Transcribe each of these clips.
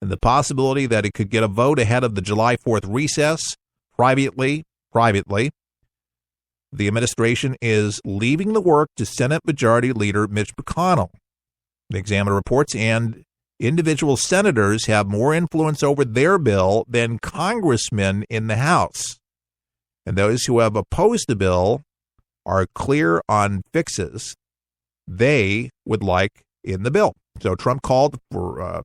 and the possibility that it could get a vote ahead of the July 4th recess. Privately, the administration is leaving the work to Senate Majority Leader Mitch McConnell. The Examiner reports, and individual senators have more influence over their bill than congressmen in the House. And those who have opposed the bill are clear on fixes they would like in the bill. So Trump called for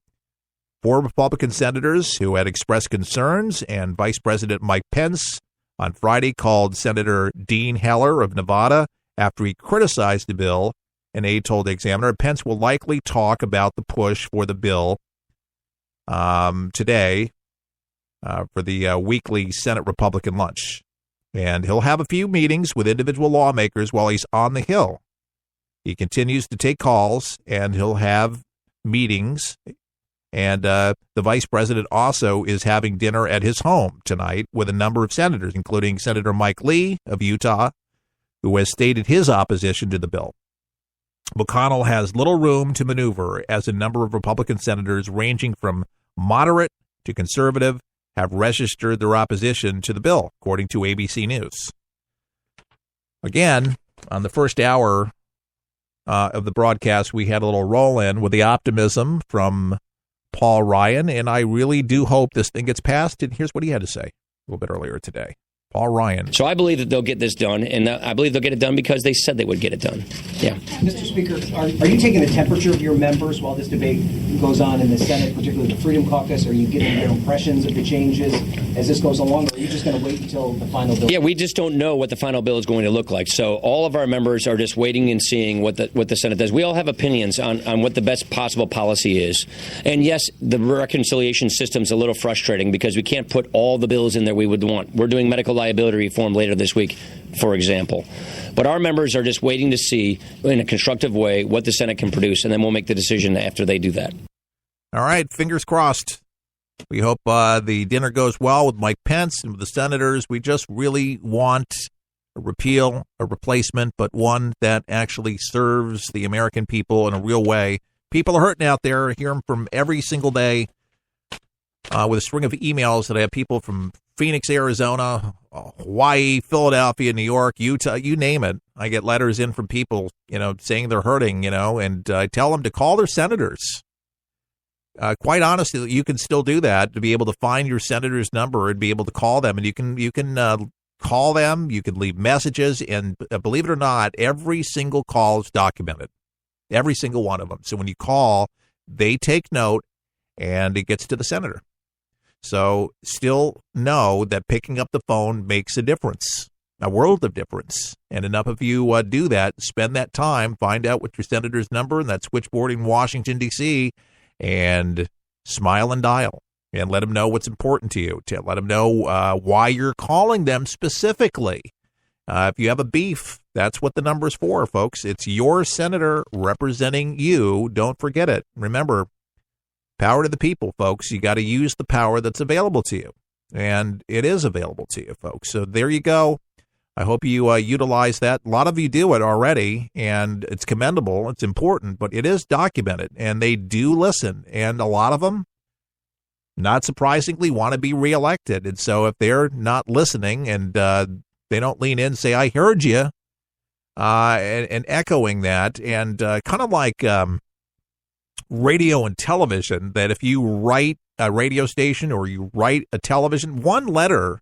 four Republican senators who had expressed concerns, and Vice President Mike Pence on Friday called Senator Dean Heller of Nevada after he criticized the bill. An aide told the Examiner Pence will likely talk about the push for the bill today for the weekly Senate Republican lunch. And he'll have a few meetings with individual lawmakers while he's on the Hill. He continues to take calls, and he'll have meetings. And the vice president also is having dinner at his home tonight with a number of senators, including Senator Mike Lee of Utah, who has stated his opposition to the bill. McConnell has little room to maneuver, as a number of Republican senators ranging from moderate to conservative have registered their opposition to the bill, according to ABC News. Again, on the first hour of the broadcast, we had a little roll-in with the optimism from Paul Ryan, and I really do hope this thing gets passed. And here's what he had to say a little bit earlier today. Paul Ryan. So I believe that they'll get this done, and I believe they'll get it done because they said they would get it done. Yeah. Mr. Speaker, are you taking the temperature of your members while this debate goes on in the Senate, particularly the Freedom Caucus? Are you getting their impressions of the changes as this goes along, or are you just going to wait until the final bill? Yeah, we just don't know what the final bill is going to look like. So all of our members are just waiting and seeing what the Senate does. We all have opinions on what the best possible policy is. And yes, the reconciliation system's a little frustrating because we can't put all the bills in there we would want. We're doing medical liability reform later this week, for example. But our members are just waiting to see, in a constructive way, what the Senate can produce, and then we'll make the decision after they do that. All right, fingers crossed. We hope the dinner goes well with Mike Pence and with the senators. We just really want a repeal, a replacement, but one that actually serves the American people in a real way. People are hurting out there. I hear them from every single day with a string of emails that I have people from Phoenix, Arizona, Hawaii, Philadelphia, New York, Utah, you name it. I get letters in from people, saying they're hurting, and I tell them to call their senators. Quite honestly, you can still do that, to be able to find your senator's number and be able to call them. And you can call them, you can leave messages, and believe it or not, every single call is documented. Every single one of them. So when you call, they take note, and it gets to the senator. So still know that picking up the phone makes a difference, a world of difference. And enough of you do that, spend that time, find out what your senator's number and that switchboard in Washington, D.C., and smile and dial and let them know what's important to you. Let them know why you're calling them specifically. If you have a beef, that's what the number's for, folks. It's your senator representing you. Don't forget it. Remember, power to the people, folks. You got to use the power that's available to you. And it is available to you, folks. So there you go. I hope you utilize that. A lot of you do it already, and it's commendable. It's important, but it is documented, and they do listen. And a lot of them, not surprisingly, want to be reelected. And so if they're not listening and they don't lean in and say, I heard you, and echoing that, and kind of like radio and television, that if you write a radio station or you write a television, one letter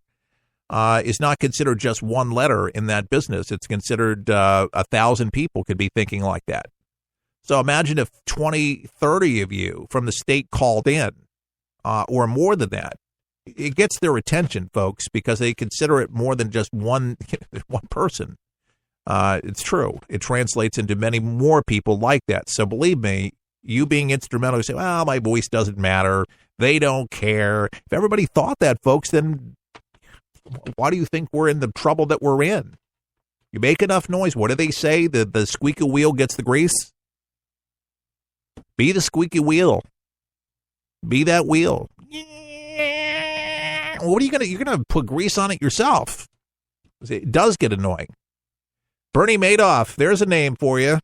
is not considered just one letter in that business. It's considered 1,000 people could be thinking like that. So imagine if 20, 30 of you from the state called in, or more than that. It gets their attention, folks, because they consider it more than just one person. It's true. It translates into many more people like that. So believe me, you being instrumental, you say, well, my voice doesn't matter. They don't care. If everybody thought that, folks, then why do you think we're in the trouble that we're in? You make enough noise. What do they say? The squeaky wheel gets the grease. Be the squeaky wheel. Be that wheel. What are you you're gonna put grease on it yourself? It does get annoying. Bernie Madoff, there's a name for you.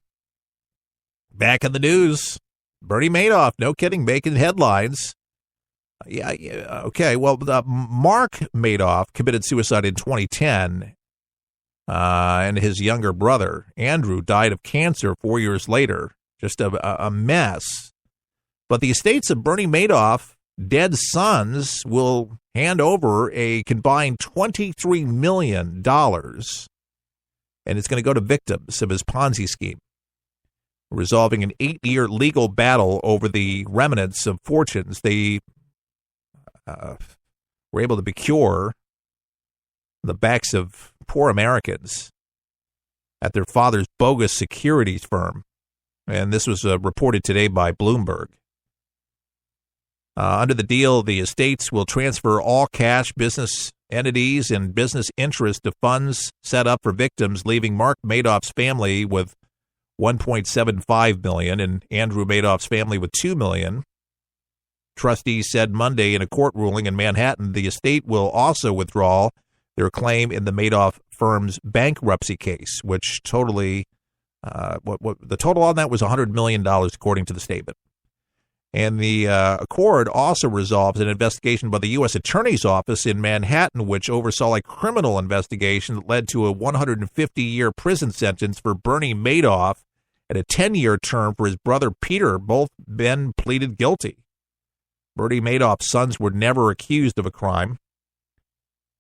Back in the news. Bernie Madoff, no kidding, making headlines. Yeah. Okay. Well, Mark Madoff committed suicide in 2010, and his younger brother, Andrew, died of cancer 4 years later. Just a mess. But the estates of Bernie Madoff, dead sons, will hand over a combined $23 million, and it's going to go to victims of his Ponzi scheme, resolving an 8-year legal battle over the remnants of fortunes they were able to procure the backs of poor Americans at their father's bogus securities firm. And this was reported today by Bloomberg. Under the deal, the estates will transfer all cash, business entities, and business interests to funds set up for victims, leaving Mark Madoff's family with $1.75 million and Andrew Madoff's family with $2 million. Trustees said Monday in a court ruling in Manhattan the estate will also withdraw their claim in the Madoff firm's bankruptcy case, which the total on that was $100 million, according to the statement. And the accord also resolves an investigation by the U.S. Attorney's Office in Manhattan, which oversaw a criminal investigation that led to a 150-year prison sentence for Bernie Madoff and a 10-year term for his brother Peter. Both men pleaded guilty. Bernie Madoff's sons were never accused of a crime.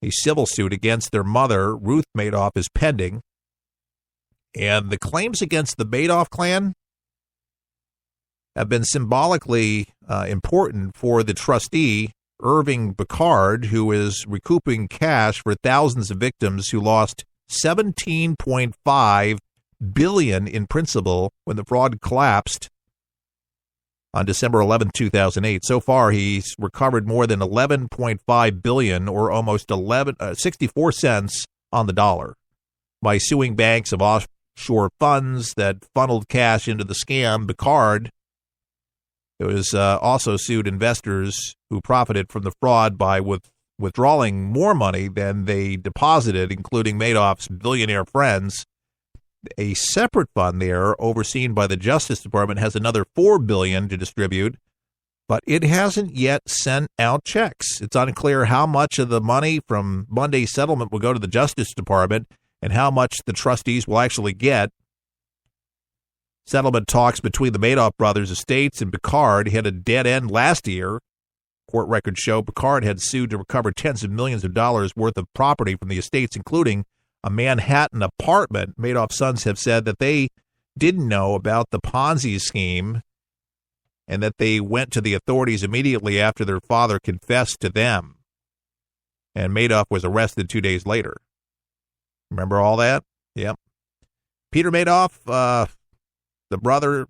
A civil suit against their mother, Ruth Madoff, is pending. And the claims against the Madoff clan have been symbolically important for the trustee, Irving Bacard, who is recouping cash for thousands of victims who lost $17.5 billion in principal when the fraud collapsed on December 11, 2008. So far, he's recovered more than $11.5 billion, or almost 64 cents on the dollar, by suing banks of offshore funds that funneled cash into the scam. Bacard was also sued investors who profited from the fraud by withdrawing more money than they deposited, including Madoff's billionaire friends. A separate fund there, overseen by the Justice Department, has another $4 billion to distribute, but it hasn't yet sent out checks. It's unclear how much of the money from Monday's settlement will go to the Justice Department and how much the trustees will actually get. Settlement talks between the Madoff brothers' estates and Bacard hit a dead end last year. Court records show Bacard had sued to recover tens of millions of dollars worth of property from the estates, including a Manhattan apartment. Madoff's sons have said that they didn't know about the Ponzi scheme and that they went to the authorities immediately after their father confessed to them. And Madoff was arrested 2 days later. Remember all that? Yep. Peter Madoff, the brother,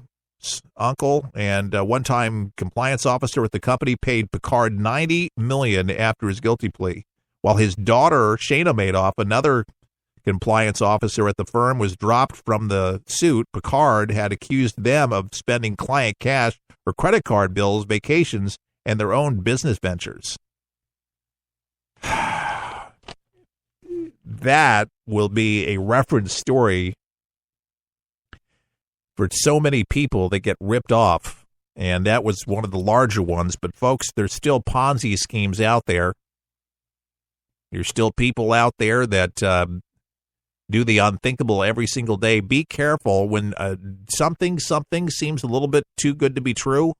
uncle, and one-time compliance officer at the company, paid Bacard $90 million after his guilty plea, while his daughter, Shana Madoff, another compliance officer at the firm, was dropped from the suit. Bacard had accused them of spending client cash for credit card bills, vacations, and their own business ventures. That will be a reference story for so many people that get ripped off, and that was one of the larger ones. But, folks, there's still Ponzi schemes out there. There's still people out there that do the unthinkable every single day. Be careful when something seems a little bit too good to be true.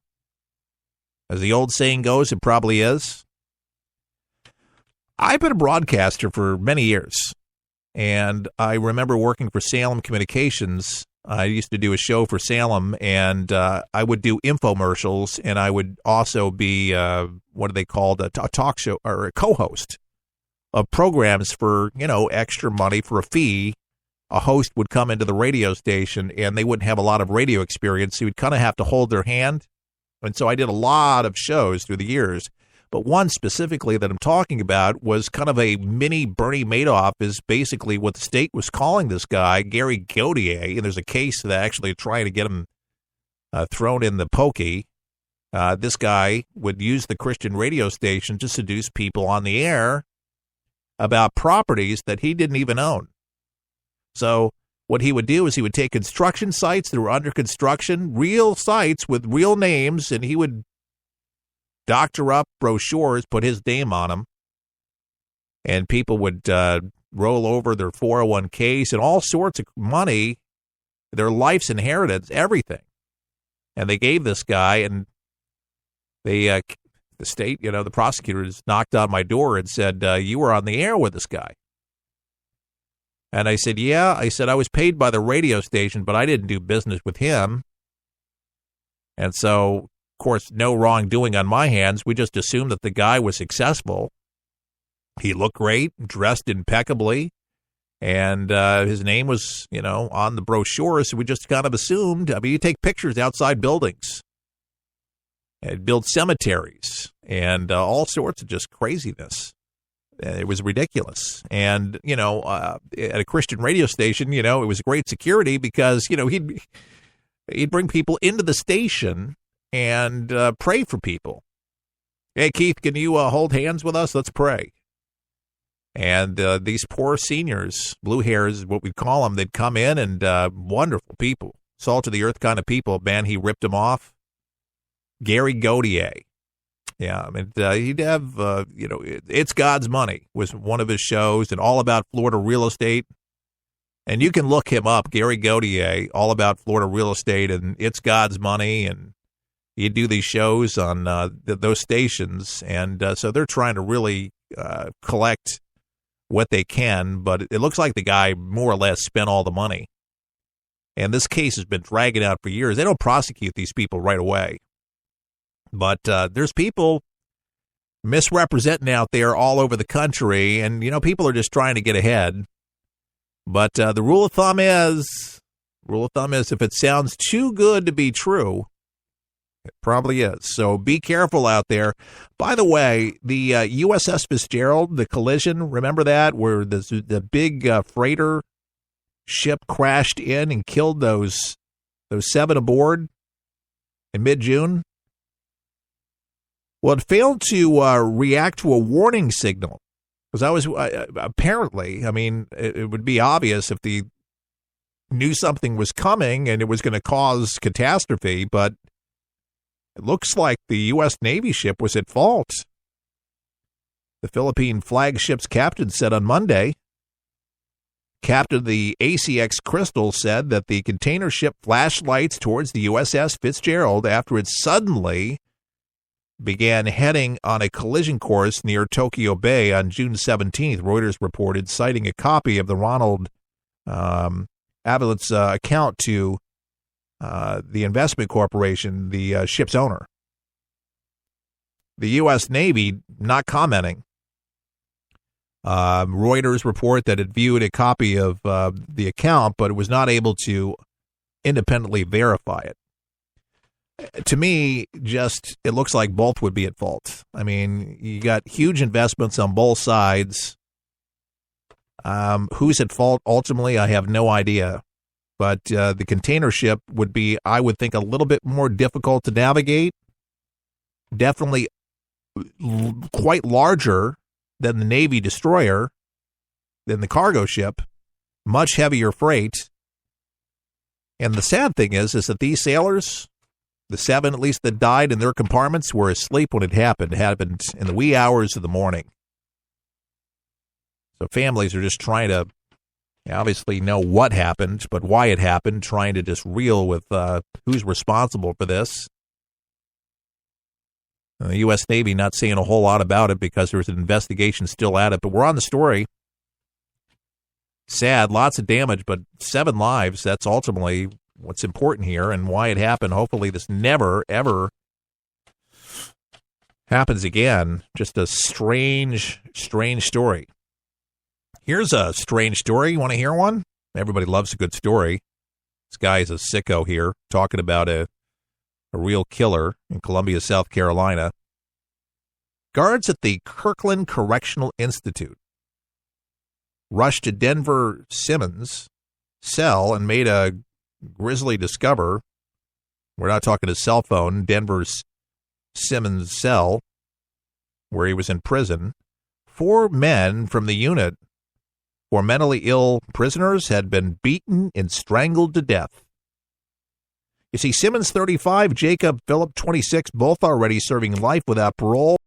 As the old saying goes, it probably is. I've been a broadcaster for many years, and I remember working for Salem Communications. I used to do a show for Salem, and I would do infomercials, and I would also be, what are they called, a talk show or a co-host of programs for, extra money for a fee. A host would come into the radio station, and they wouldn't have a lot of radio experience, so you'd kind of have to hold their hand. And so I did a lot of shows through the years. But one specifically that I'm talking about was kind of a mini Bernie Madoff, is basically what the state was calling this guy, Gary Gautier. And there's a case that actually trying to get him thrown in the pokey. This guy would use the Christian radio station to seduce people on the air about properties that he didn't even own. So what he would do is he would take construction sites that were under construction, real sites with real names, and he would doctor up brochures, put his name on them, and people would roll over their 401ks and all sorts of money, their life's inheritance, everything. And they gave this guy, and they, the state, the prosecutors knocked on my door and said, you were on the air with this guy. And I said, yeah. I said, I was paid by the radio station, but I didn't do business with him. And so, of course, no wrongdoing on my hands. We just assumed that the guy was successful. He looked great, dressed impeccably, and his name was, on the brochure, so we just kind of assumed. I mean, you take pictures outside buildings and build cemeteries and all sorts of just craziness. It was ridiculous. And, at a Christian radio station, it was great security because, he'd bring people into the station and pray for people. Hey, Keith, can you hold hands with us? Let's pray. And these poor seniors, blue hairs is what we call them, they'd come in and wonderful people, salt of the earth kind of people. Man, he ripped them off. Gary Gautier. Yeah, I mean, he'd have, It's God's Money was one of his shows, and all about Florida real estate. And you can look him up, Gary Gautier, all about Florida real estate, and It's God's Money. And he'd do these shows on those stations. And so they're trying to really collect what they can, but it looks like the guy more or less spent all the money. And this case has been dragging out for years. They don't prosecute these people right away. But there's people misrepresenting out there all over the country, and, people are just trying to get ahead. But the rule of thumb is if it sounds too good to be true, it probably is. So be careful out there. By the way, the USS Fitzgerald, the collision, remember that, where the big freighter ship crashed in and killed those 7 aboard in mid-June? Well, it failed to react to a warning signal. Because apparently, it would be obvious if they knew something was coming and it was going to cause catastrophe, but it looks like the U.S. Navy ship was at fault. The Philippine flagship's captain said on Monday, Captain of the ACX Crystal said that the container ship flashed lights towards the USS Fitzgerald after it suddenly began heading on a collision course near Tokyo Bay on June 17th, Reuters reported, citing a copy of the Ronald Avilett's account to the investment corporation, the ship's owner. The U.S. Navy not commenting. Reuters report that it viewed a copy of the account, but it was not able to independently verify it. To me, it looks like both would be at fault. I mean, you got huge investments on both sides. Who's at fault ultimately, I have no idea. But the container ship would be, I would think, a little bit more difficult to navigate. Definitely quite larger than the Navy destroyer, than the cargo ship. Much heavier freight. And the sad thing is that these sailors, the 7 at least that died in their compartments, were asleep when it happened. It happened in the wee hours of the morning. So families are just trying to obviously know what happened, but why it happened, trying to just reel with who's responsible for this. And the U.S. Navy not saying a whole lot about it because there's an investigation still at it, but we're on the story. Sad, lots of damage, but 7 lives, that's ultimately what's important here and why it happened. Hopefully this never, ever happens again. Just a strange, strange story. Here's a strange story. You want to hear one? Everybody loves a good story. This guy is a sicko here, talking about a real killer in Columbia, South Carolina. Guards at the Kirkland Correctional Institute rushed to Denver Simmons' cell and made a grisly discover. We're not talking his cell phone. Denver's Simmons' cell, where he was in prison. 4 men from the unit for mentally ill prisoners had been beaten and strangled to death. You see, Simmons, 35, Jacob Phillip, 26, both already serving life without parole.